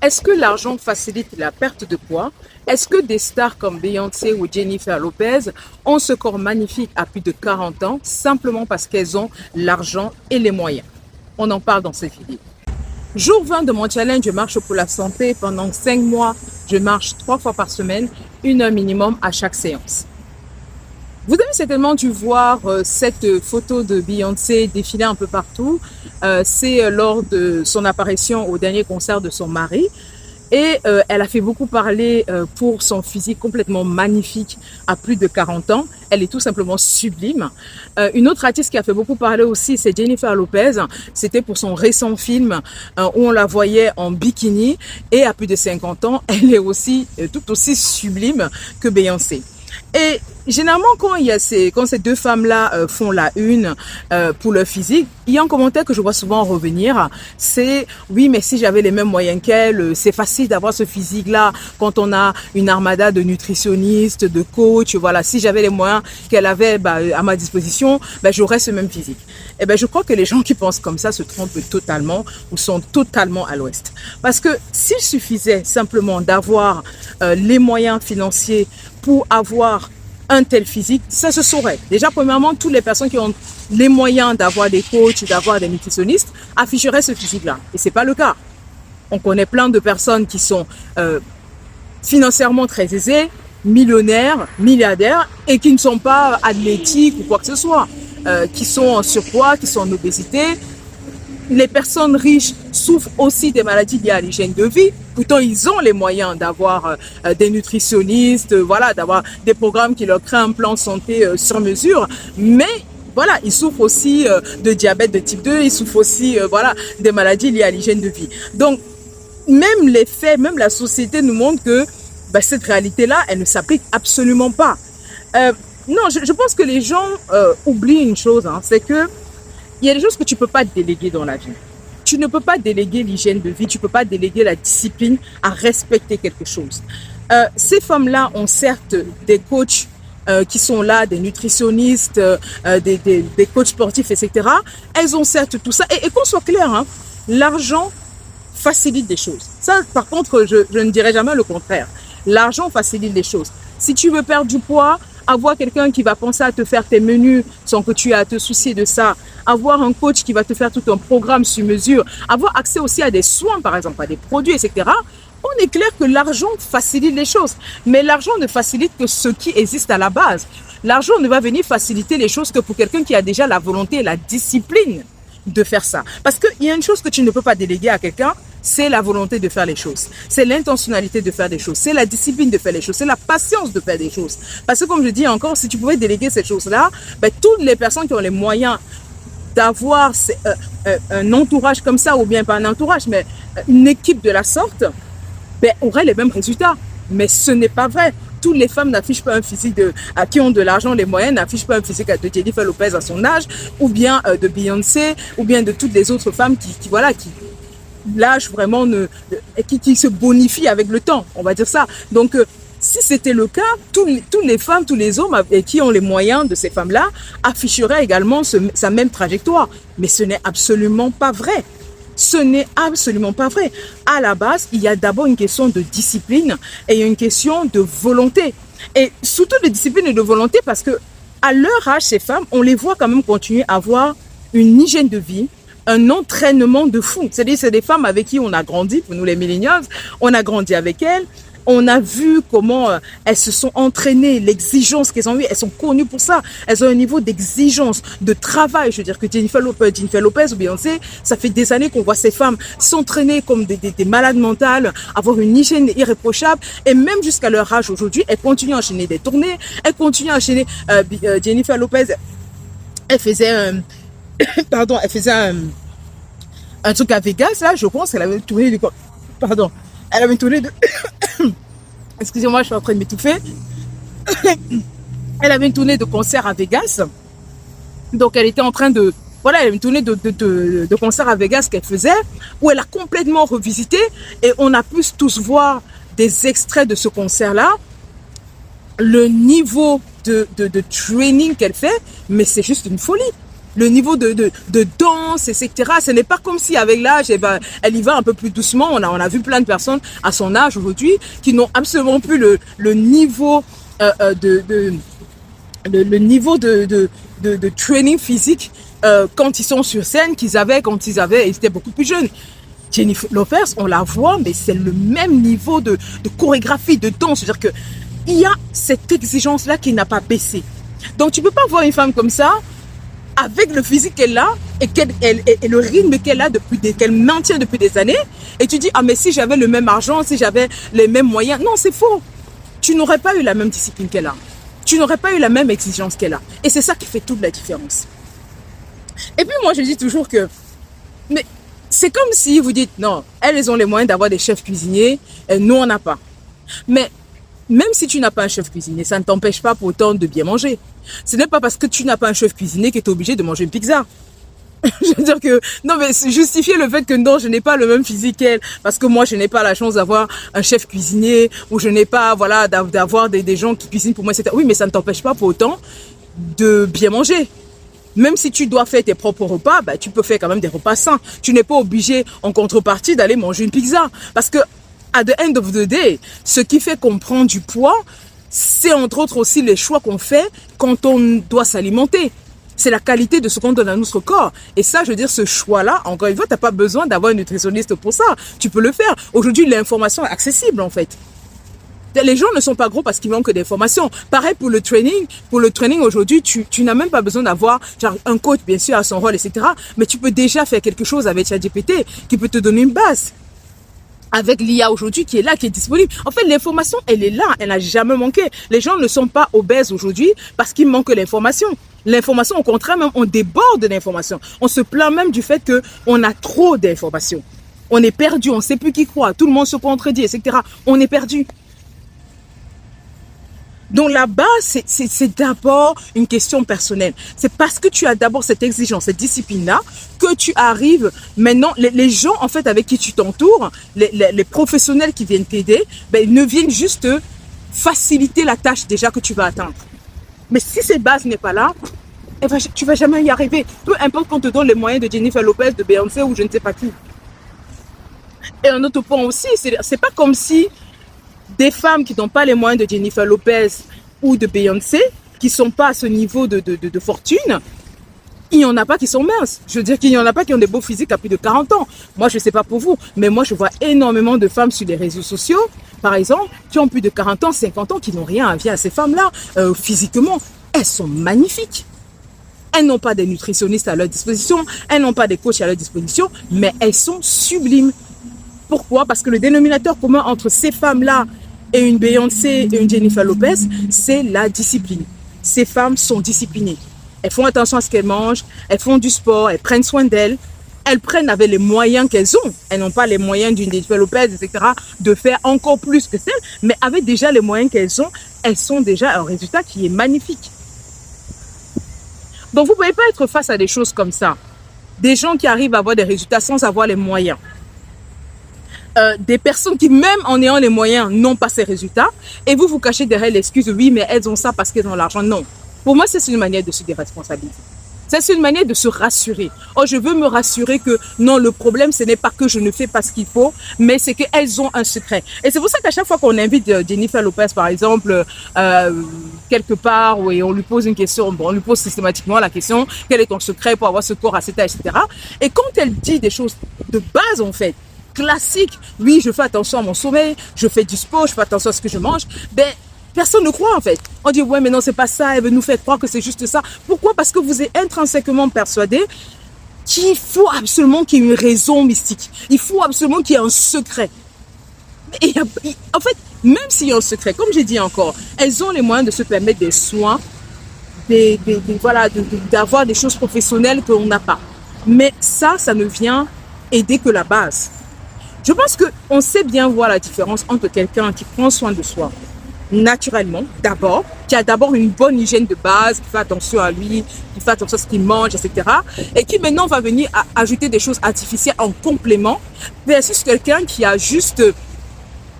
Est-ce que l'argent facilite la perte de poids? Est-ce que des stars comme Beyoncé ou Jennifer Lopez ont ce corps magnifique à plus de 40 ans simplement parce qu'elles ont l'argent et les moyens? On en parle dans cette vidéo. Jour 20 de mon challenge, je marche pour la santé. Pendant 5 mois, je marche 3 fois par semaine, 1 heure minimum à chaque séance. Vous avez certainement dû voir cette photo de Beyoncé défiler un peu partout. C'est lors de son apparition au dernier concert de son mari. Et elle a fait beaucoup parler pour son physique complètement magnifique à plus de 40 ans. Elle est tout simplement sublime. Une autre artiste qui a fait beaucoup parler aussi, c'est Jennifer Lopez. C'était pour son récent film où on la voyait en bikini. Et à plus de 50 ans, elle est aussi tout aussi sublime que Beyoncé. Et généralement, quand ces deux femmes-là font la une pour leur physique, il y a un commentaire que je vois souvent revenir, c'est « Oui, mais si j'avais les mêmes moyens qu'elle, c'est facile d'avoir ce physique-là quand on a une armada de nutritionnistes, de coachs, voilà. Si j'avais les moyens qu'elle avait à ma disposition, j'aurais ce même physique. » Et je crois que les gens qui pensent comme ça se trompent totalement ou sont totalement à l'ouest. Parce que s'il suffisait simplement d'avoir les moyens financiers pour avoir un tel physique, ça se saurait. Déjà, premièrement, toutes les personnes qui ont les moyens d'avoir des coachs, d'avoir des nutritionnistes, afficheraient ce physique-là. Et c'est pas le cas. On connaît plein de personnes qui sont financièrement très aisées, millionnaires, milliardaires, et qui ne sont pas athlétiques ou quoi que ce soit, qui sont en surpoids, qui sont en obésité. Les personnes riches souffrent aussi des maladies liées à l'hygiène de vie. Pourtant, ils ont les moyens d'avoir des nutritionnistes, voilà, d'avoir des programmes qui leur créent un plan santé sur mesure. Mais voilà, ils souffrent aussi de diabète de type 2, ils souffrent aussi voilà, des maladies liées à l'hygiène de vie. Donc, même les faits, même la société nous montre que cette réalité-là, elle ne s'applique absolument pas. Non, je pense que les gens oublient une chose, hein, c'est que il y a des choses que tu ne peux pas déléguer dans la vie. Tu ne peux pas déléguer l'hygiène de vie, tu ne peux pas déléguer la discipline à respecter quelque chose. Ces femmes-là ont certes des coachs qui sont là, des nutritionnistes, des coachs sportifs, etc. Elles ont certes tout ça. Et qu'on soit clair, hein, l'argent facilite des choses. Ça, par contre, je ne dirais jamais le contraire. L'argent facilite les choses. Si tu veux perdre du poids, avoir quelqu'un qui va penser à te faire tes menus sans que tu aies à te soucier de ça, avoir un coach qui va te faire tout un programme sur mesure, avoir accès aussi à des soins, par exemple, à des produits, etc. On est clair que l'argent facilite les choses. Mais l'argent ne facilite que ce qui existe à la base. L'argent ne va venir faciliter les choses que pour quelqu'un qui a déjà la volonté et la discipline de faire ça. Parce qu'il y a une chose que tu ne peux pas déléguer à quelqu'un, c'est la volonté de faire les choses. C'est l'intentionnalité de faire des choses. C'est la discipline de faire les choses. C'est la patience de faire des choses. Parce que comme je dis encore, si tu pouvais déléguer ces choses-là, toutes les personnes qui ont les moyens d'avoir un entourage comme ça, ou bien pas un entourage, mais une équipe de la sorte, auraient les mêmes résultats. Mais ce n'est pas vrai. Toutes les femmes n'affichent pas un physique qui ont de l'argent, les moyens, n'affichent pas un physique de Jennifer Lopez à son âge, ou bien de Beyoncé, ou bien de toutes les autres femmes qui l'âge vraiment qui se bonifie avec le temps, on va dire ça. Donc, si c'était le cas, toutes les femmes, tous les hommes qui ont les moyens de ces femmes-là afficheraient également sa même trajectoire. Mais ce n'est absolument pas vrai. Ce n'est absolument pas vrai. À la base, il y a d'abord une question de discipline et une question de volonté. Et surtout de discipline et de volonté parce que à leur âge, ces femmes, on les voit quand même continuer à avoir une hygiène de vie, un entraînement de fou. C'est-à-dire, c'est des femmes avec qui on a grandi, pour nous les millennials, on a grandi avec elles. On a vu comment elles se sont entraînées, l'exigence qu'elles ont eue. Elles sont connues pour ça. Elles ont un niveau d'exigence, de travail. Je veux dire que Jennifer Lopez ou Beyoncé, ça fait des années qu'on voit ces femmes s'entraîner comme des malades mentales, avoir une hygiène irréprochable. Et même jusqu'à leur âge aujourd'hui, elles continuent à enchaîner des tournées. Elles continuent à enchaîner. Jennifer Lopez, elle faisait un truc à Vegas, là, je pense qu'elle avait tourné de... Pardon. Elle avait tourné de... Excusez-moi, je suis en train de m'étouffer. Elle avait une tournée de concert à Vegas. Donc, elle était en train de... Voilà, elle avait une tournée de concert à Vegas qu'elle faisait, où elle a complètement revisité. Et on a pu tous voir des extraits de ce concert-là. Le niveau de training qu'elle fait, mais c'est juste une folie. le niveau de danse, etc. Ce n'est pas comme si avec l'âge, eh ben, elle y va un peu plus doucement. On a vu plein de personnes à son âge aujourd'hui qui n'ont absolument plus le niveau le niveau de training physique quand ils sont sur scène qu'ils avaient quand ils étaient beaucoup plus jeunes. Jennifer Lopez, on la voit, mais c'est le même niveau de chorégraphie, de danse. C'est-à-dire que il y a cette exigence-là qui n'a pas baissé. Donc, tu peux pas voir une femme comme ça, avec le physique qu'elle a et le rythme qu'elle a qu'elle maintient depuis des années, et tu dis, ah, mais si j'avais le même argent, si j'avais les mêmes moyens. Non, c'est faux. Tu n'aurais pas eu la même discipline qu'elle a. Tu n'aurais pas eu la même exigence qu'elle a. Et c'est ça qui fait toute la différence. Et puis, moi, je dis toujours que, mais c'est comme si vous dites, non, elles ont les moyens d'avoir des chefs cuisiniers, et nous, on n'a pas. Mais même si tu n'as pas un chef cuisinier, ça ne t'empêche pas pour autant de bien manger. Ce n'est pas parce que tu n'as pas un chef cuisinier que tu es obligé de manger une pizza. Je veux dire que, non, mais justifier le fait que non, je n'ai pas le même physique qu'elle, parce que moi, je n'ai pas la chance d'avoir un chef cuisinier, ou je n'ai pas, voilà, d'avoir des gens qui cuisinent pour moi, etc. Oui, mais ça ne t'empêche pas pour autant de bien manger. Même si tu dois faire tes propres repas, bah, tu peux faire quand même des repas sains. Tu n'es pas obligé, en contrepartie, d'aller manger une pizza. Parce que, at the end of the day, ce qui fait qu'on prend du poids, c'est entre autres aussi les choix qu'on fait quand on doit s'alimenter. C'est la qualité de ce qu'on donne à notre corps. Et ça, je veux dire, ce choix-là, encore une fois, tu n'as pas besoin d'avoir un nutritionniste pour ça. Tu peux le faire. Aujourd'hui, l'information est accessible, en fait. Les gens ne sont pas gros parce qu'ils manquent d'informations. Pareil pour le training. Pour le training aujourd'hui, tu n'as même pas besoin d'avoir un coach, bien sûr, à son rôle, etc. Mais tu peux déjà faire quelque chose avec ChatGPT qui peut te donner une base. Avec l'IA aujourd'hui qui est là, qui est disponible. En fait, l'information, elle est là. Elle n'a jamais manqué. Les gens ne sont pas obèses aujourd'hui parce qu'il manque l'information. L'information, au contraire, même, on déborde de l'information. On se plaint même du fait qu'on a trop d'informations. On est perdu, on ne sait plus qui croire. Tout le monde se contredit, etc. On est perdu. Donc là-bas, c'est d'abord une question personnelle. C'est parce que tu as d'abord cette exigence, cette discipline-là, que tu arrives maintenant, les gens en fait avec qui tu t'entoures, les professionnels qui viennent t'aider, ben, ils ne viennent juste faciliter la tâche déjà que tu vas atteindre. Mais si cette base n'est pas là, eh ben, tu ne vas jamais y arriver. Peu importe qu'on te donne les moyens de Jennifer Lopez, de Beyoncé ou je ne sais pas qui. Et un autre point aussi, c'est pas comme si des femmes qui n'ont pas les moyens de Jennifer Lopez ou de Beyoncé, qui ne sont pas à ce niveau de fortune, il n'y en a pas qui sont minces. Je veux dire qu'il n'y en a pas qui ont des beaux physiques à plus de 40 ans. Moi, je ne sais pas pour vous, mais moi, je vois énormément de femmes sur les réseaux sociaux, par exemple, qui ont plus de 40 ans, 50 ans, qui n'ont rien à voir à ces femmes-là. Physiquement, elles sont magnifiques. Elles n'ont pas des nutritionnistes à leur disposition, elles n'ont pas des coachs à leur disposition, mais elles sont sublimes. Pourquoi? Parce que le dénominateur commun entre ces femmes-là et une Beyoncé et une Jennifer Lopez, c'est la discipline. Ces femmes sont disciplinées. Elles font attention à ce qu'elles mangent, elles font du sport, elles prennent soin d'elles. Elles prennent avec les moyens qu'elles ont. Elles n'ont pas les moyens d'une Jennifer Lopez, etc., de faire encore plus que celles, mais avec déjà les moyens qu'elles ont, elles sont déjà un résultat qui est magnifique. Donc, vous ne pouvez pas être face à des choses comme ça. Des gens qui arrivent à avoir des résultats sans avoir les moyens. Des personnes qui, même en ayant les moyens, n'ont pas ces résultats. Et vous vous cachez derrière l'excuse, oui, mais elles ont ça parce qu'elles ont l'argent. Non. Pour moi, c'est une manière de se déresponsabiliser. C'est une manière de se rassurer. Oh, je veux me rassurer que non, le problème, ce n'est pas que je ne fais pas ce qu'il faut, mais c'est qu'elles ont un secret. Et c'est pour ça qu'à chaque fois qu'on invite Jennifer Lopez, par exemple, quelque part, et on lui pose une question, bon, on lui pose systématiquement la question, quel est ton secret pour avoir ce corps à cet âge, etc. Et quand elle dit des choses de base, en fait, classiques, oui, je fais attention à mon sommeil, je fais du sport, je fais attention à ce que je mange, ben, personne ne croit en fait. On dit ouais mais non c'est pas ça, elle veut nous faire croire que c'est juste ça. Pourquoi? Parce que vous êtes intrinsèquement persuadé qu'il faut absolument qu'il y ait une raison mystique. Il faut absolument qu'il y ait un secret. Et en fait, même s'il y a un secret, comme j'ai dit encore, elles ont les moyens de se permettre des soins, voilà, d'avoir des choses professionnelles qu'on n'a pas. Mais ça ne vient aider que la base. Je pense qu'on sait bien voir la différence entre quelqu'un qui prend soin de soi naturellement, d'abord, qui a d'abord une bonne hygiène de base, qui fait attention à lui, qui fait attention à ce qu'il mange, etc. Et qui maintenant va venir ajouter des choses artificielles en complément, versus quelqu'un qui a juste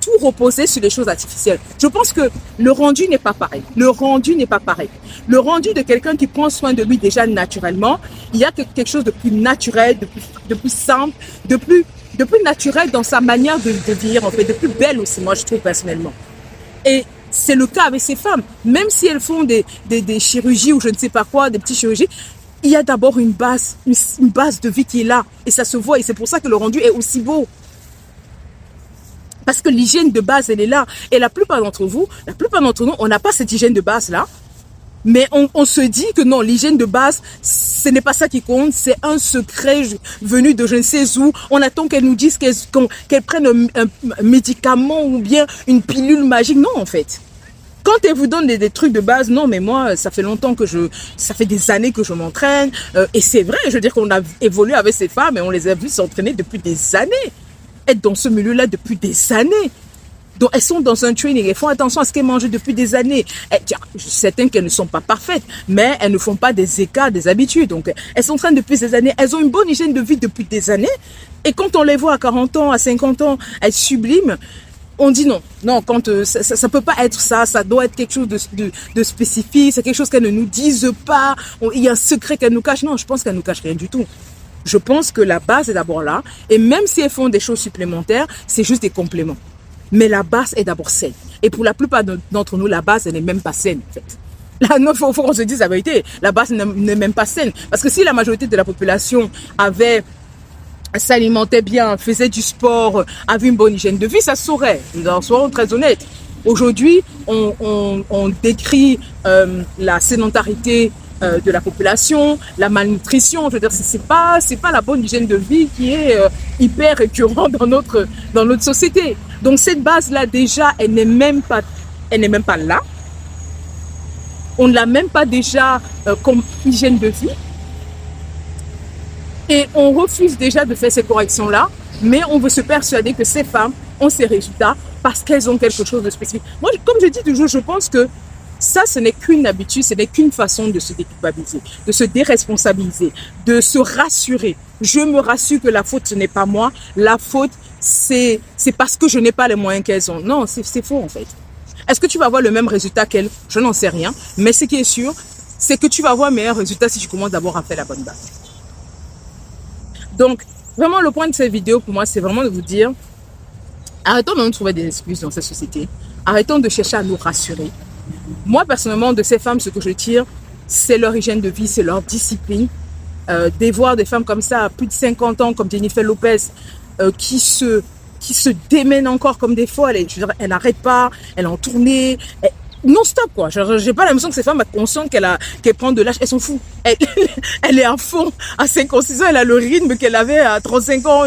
tout reposer sur les choses artificielles. Je pense que le rendu n'est pas pareil. Le rendu n'est pas pareil. Le rendu de quelqu'un qui prend soin de lui déjà naturellement, il y a quelque chose de plus naturel, de plus simple, de plus naturel dans sa manière de vivre, en fait, de plus belle aussi, moi je trouve personnellement. Et c'est le cas avec ces femmes. Même si elles font des chirurgies ou je ne sais pas quoi, des petites chirurgies, il y a d'abord une base de vie qui est là. Et ça se voit. Et c'est pour ça que le rendu est aussi beau. Parce que l'hygiène de base, elle est là. Et la plupart d'entre nous, on n'a pas cette hygiène de base-là. Mais on se dit que non, l'hygiène de base, ce n'est pas ça qui compte. C'est un secret venu de je ne sais où. On attend qu'elle nous dise qu'elle prenne un médicament ou bien une pilule magique. Non, en fait. Quand elle vous donne des trucs de base, non, mais moi, ça fait longtemps ça fait des années que je m'entraîne. Et c'est vrai, je veux dire qu'on a évolué avec ces femmes et on les a vues s'entraîner depuis des années. Être dans ce milieu-là depuis des années. Donc, elles sont dans un training, elles font attention à ce qu'elles mangent depuis des années. Je suis certaine qu'elles ne sont pas parfaites, mais elles ne font pas des écarts, des habitudes. Donc, elles s'entraînent depuis des années, elles ont une bonne hygiène de vie depuis des années. Et quand on les voit à 40 ans, à 50 ans, elles subliment, on dit non. Non, ça peut pas être ça, ça doit être quelque chose de spécifique, c'est quelque chose qu'elles ne nous disent pas, il y a un secret qu'elles nous cachent. Non, je pense qu'elles nous cachent rien du tout. Je pense que la base est d'abord là, et même si elles font des choses supplémentaires, c'est juste des compléments. Mais la base est d'abord saine. Et pour la plupart d'entre nous, la base, elle n'est même pas saine, en fait. Là, il faut qu'on se dise la vérité. La base n'est même pas saine. Parce que si la majorité de la population s'alimentait bien, faisait du sport, avait une bonne hygiène de vie, ça se saurait. Soyons très honnêtes. Aujourd'hui, on décrit la sédentarité de la population, la malnutrition. Je veux dire, c'est pas la bonne hygiène de vie qui est hyper récurrente dans notre société. Donc cette base-là, déjà, elle n'est même pas là. On ne l'a même pas déjà comme hygiène de vie. Et on refuse déjà de faire ces corrections-là, mais on veut se persuader que ces femmes ont ces résultats parce qu'elles ont quelque chose de spécifique. Moi, comme je dis toujours, je pense que ça, ce n'est qu'une habitude, ce n'est qu'une façon de se déculpabiliser, de se déresponsabiliser, de se rassurer. Je me rassure que la faute, ce n'est pas moi. La faute, c'est parce que je n'ai pas les moyens qu'elles ont. Non, c'est faux en fait. Est-ce que tu vas avoir le même résultat qu'elles? Je n'en sais rien. Mais ce qui est sûr, c'est que tu vas avoir un meilleur résultat si tu commences d'abord à faire la bonne base. Donc, vraiment, le point de cette vidéo pour moi, c'est vraiment de vous dire, arrêtons de nous trouver des excuses dans cette société. Arrêtons de chercher à nous rassurer. Moi, personnellement, de ces femmes, ce que je tire, c'est leur hygiène de vie, c'est leur discipline. De voir des femmes comme ça, à plus de 50 ans, comme Jennifer Lopez, qui se démènent encore comme des folles. Je veux dire, elle n'arrête pas, elle est en tournée, non-stop, quoi. J'ai pas l'impression que ces femmes sont conscientes qu'elle prend de l'âge. Elles s'en fout. Elle est à fond. À 56 ans, elle a le rythme qu'elle avait à 35 ans.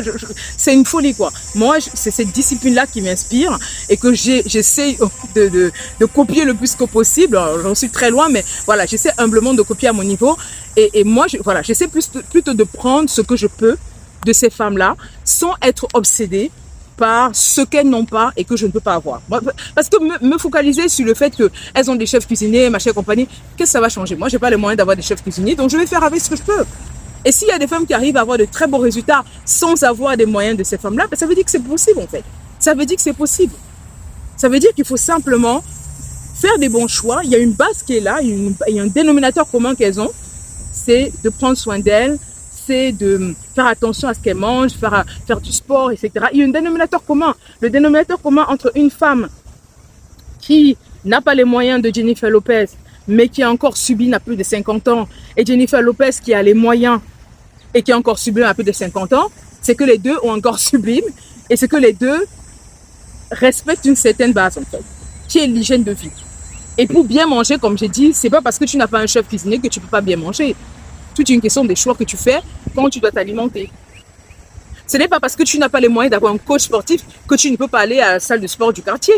C'est une folie, quoi. Moi, c'est cette discipline-là qui m'inspire et que j'essaie de copier le plus que possible. J'en suis très loin, mais voilà, j'essaie humblement de copier à mon niveau. Et moi, voilà, j'essaie plutôt de prendre ce que je peux de ces femmes-là sans être obsédée par ce qu'elles n'ont pas et que je ne peux pas avoir. Parce que me focaliser sur le fait qu'elles ont des chefs cuisiniers, machin et compagnie, qu'est-ce que ça va changer? Moi, je n'ai pas les moyens d'avoir des chefs cuisiniers, donc je vais faire avec ce que je peux. Et s'il y a des femmes qui arrivent à avoir de très beaux résultats sans avoir des moyens de ces femmes-là, ben ça veut dire que c'est possible en fait. Ça veut dire que c'est possible. Ça veut dire qu'il faut simplement faire des bons choix. Il y a une base qui est là, il y a un dénominateur commun qu'elles ont, c'est de prendre soin d'elles, c'est de faire attention à ce qu'elles mangent, faire du sport, etc. Il y a un dénominateur commun. Le dénominateur commun entre une femme qui n'a pas les moyens de Jennifer Lopez, mais qui a encore subi à plus de 50 ans, et Jennifer Lopez qui a les moyens et qui a encore subi à plus de 50 ans, c'est que les deux ont encore sublime et c'est que les deux respectent une certaine base en fait, qui est l'hygiène de vie. Et pour bien manger, comme j'ai dit, c'est pas parce que tu n'as pas un chef cuisinier que tu peux pas bien manger. Tout est une question des choix que tu fais quand tu dois t'alimenter. Ce n'est pas parce que tu n'as pas les moyens d'avoir un coach sportif que tu ne peux pas aller à la salle de sport du quartier.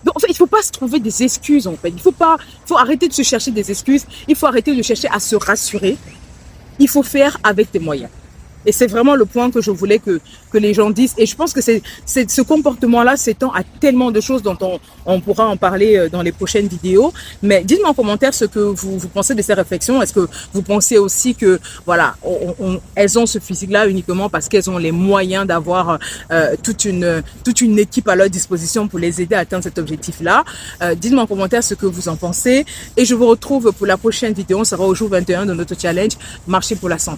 Donc, en fait, il ne faut pas se trouver des excuses, en fait. Il faut arrêter de se chercher des excuses. Il faut arrêter de chercher à se rassurer. Il faut faire avec tes moyens. Et c'est vraiment le point que je voulais que les gens disent. Et je pense que ce comportement-là s'étend à tellement de choses dont on pourra en parler dans les prochaines vidéos. Mais dites-moi en commentaire ce que vous pensez de ces réflexions. Est-ce que vous pensez aussi que, voilà, elles ont ce physique-là uniquement parce qu'elles ont les moyens d'avoir toute une équipe à leur disposition pour les aider à atteindre cet objectif-là? Dites-moi en commentaire ce que vous en pensez. Et je vous retrouve pour la prochaine vidéo. On sera au jour 21 de notre challenge Marcher pour la santé.